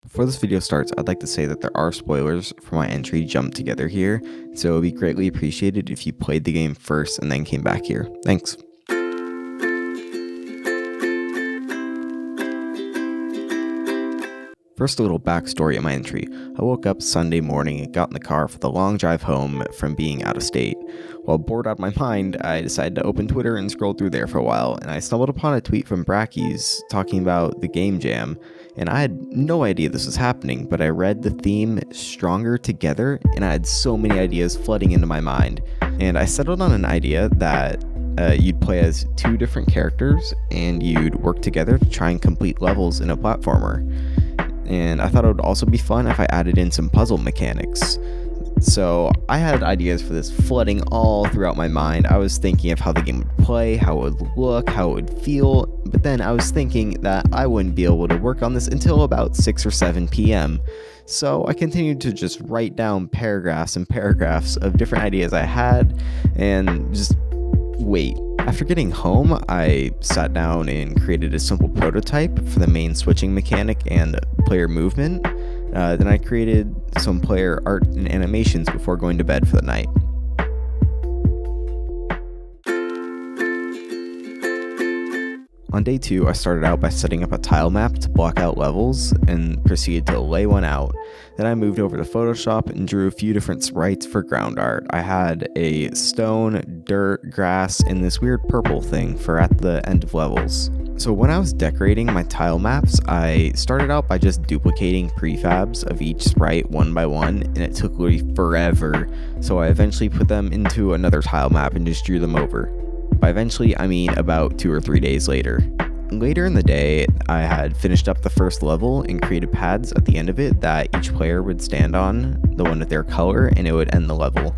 Before this video starts, I'd like to say that there are spoilers for my entry Jump Together here, so it would be greatly appreciated if you played the game first and then came back here. Thanks. First, a little backstory of my entry. I woke up Sunday morning and got in the car for the long drive home from being out of state. While bored out of my mind, I decided to open Twitter and scroll through there for a while, and I stumbled upon a tweet from Brackeys talking about the Game Jam, and I had no idea this was happening, but I read the theme Stronger Together, and I had so many ideas flooding into my mind, and I settled on an idea that you'd play as two different characters, and you'd work together to try and complete levels in a platformer. And I thought it would also be fun if I added in some puzzle mechanics. So I had ideas for this flooding all throughout my mind. I was thinking of how the game would play, how it would look, how it would feel, but then I was thinking that I wouldn't be able to work on this until about 6 or 7 p.m. So I continued to just write down paragraphs and paragraphs of different ideas I had and just wait. After getting home, I sat down and created a simple prototype for the main switching mechanic and player movement. Then I created some player art and animations before going to bed for the night. On day 2, I started out by setting up a tile map to block out levels and proceeded to lay one out. Then I moved over to Photoshop and drew a few different sprites for ground art. I had a stone, dirt, grass, and this weird purple thing for at the end of levels. So when I was decorating my tile maps, I started out by just duplicating prefabs of each sprite one by one, and it took literally forever. So I eventually put them into another tile map and just drew them over. By eventually, I mean about 2 or 3 days later. Later in the day, I had finished up the first level and created pads at the end of it that each player would stand on, the one with their color, and it would end the level.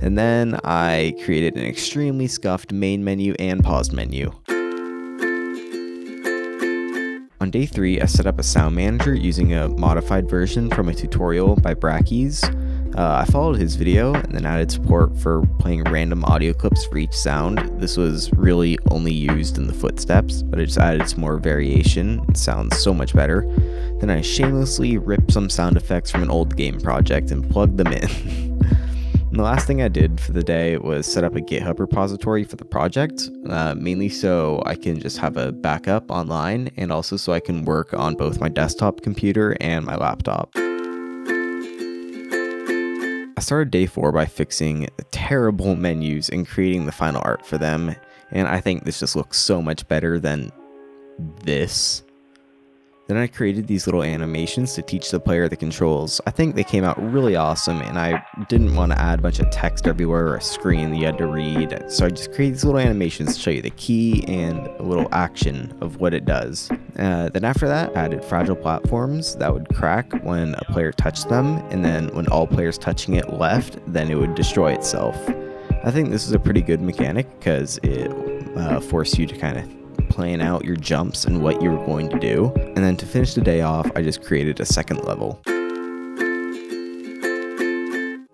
And then I created an extremely scuffed main menu and pause menu. On day 3, I set up a sound manager using a modified version from a tutorial by Brackeys. I followed his video and then added support for playing random audio clips for each sound. This was really only used in the footsteps, but I just added some more variation. It sounds so much better. Then I shamelessly ripped some sound effects from an old game project and plugged them in. And the last thing I did for the day was set up a GitHub repository for the project, mainly so I can just have a backup online and also so I can work on both my desktop computer and my laptop. I started day 4 by fixing terrible menus and creating the final art for them, and I think this just looks so much better than this. Then I created these little animations to teach the player the controls. I think they came out really awesome, and I didn't want to add a bunch of text everywhere or a screen that you had to read, so I just created these little animations to show you the key and a little action of what it does. Then after that, I added fragile platforms that would crack when a player touched them, and then when all players touching it left, then it would destroy itself. I think this is a pretty good mechanic because it forced you to kind of plan out your jumps and what you were going to do. And then to finish the day off, I just created a second level.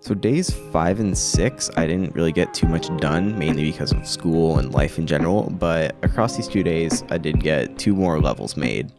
So days 5 and 6, I didn't really get too much done, mainly because of school and life in general, but across these 2 days, I did get 2 more levels made.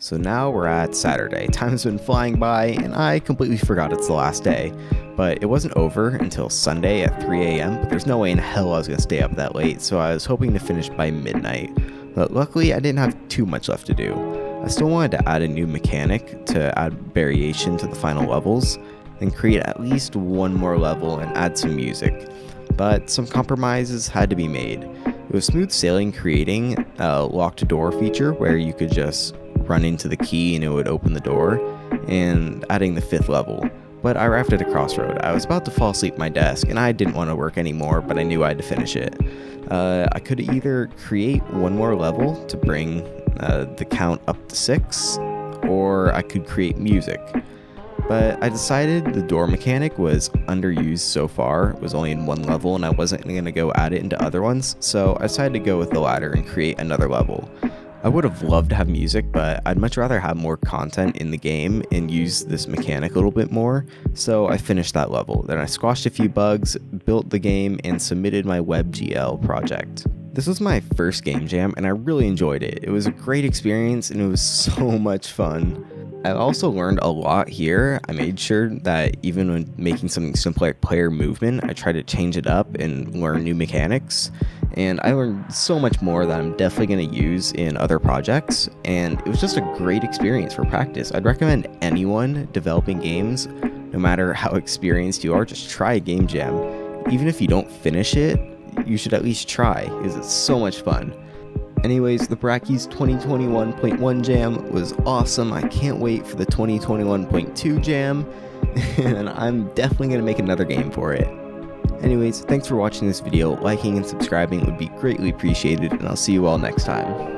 So now we're at Saturday. Time's been flying by, and I completely forgot it's the last day. But it wasn't over until Sunday at 3 a.m., but there's no way in hell I was going to stay up that late, so I was hoping to finish by midnight. But luckily, I didn't have too much left to do. I still wanted to add a new mechanic to add variation to the final levels, then create at least one more level and add some music. But some compromises had to be made. It was smooth sailing creating a locked door feature where you could just run into the key and it would open the door, and adding the 5th level. But I arrived at a crossroad. I was about to fall asleep at my desk, and I didn't want to work anymore, but I knew I had to finish it. I could either create one more level to bring the count up to 6, or I could create music. But I decided the door mechanic was underused so far. It was only in one level, and I wasn't going to go add it into other ones, so I decided to go with the latter and create another level. I would have loved to have music, but I'd much rather have more content in the game and use this mechanic a little bit more, so I finished that level. Then I squashed a few bugs, built the game, and submitted my WebGL project. This was my first game jam and I really enjoyed it. It was a great experience and it was so much fun. I also learned a lot here. I made sure that even when making something simple like player movement, I tried to change it up and learn new mechanics. And I learned so much more that I'm definitely going to use in other projects. And it was just a great experience for practice. I'd recommend anyone developing games, no matter how experienced you are, just try a game jam. Even if you don't finish it, you should at least try, because it's so much fun. Anyways, the Brackeys 2021.1 jam was awesome. I can't wait for the 2021.2 jam, and I'm definitely going to make another game for it. Anyways, thanks for watching this video. Liking and subscribing would be greatly appreciated, and I'll see you all next time.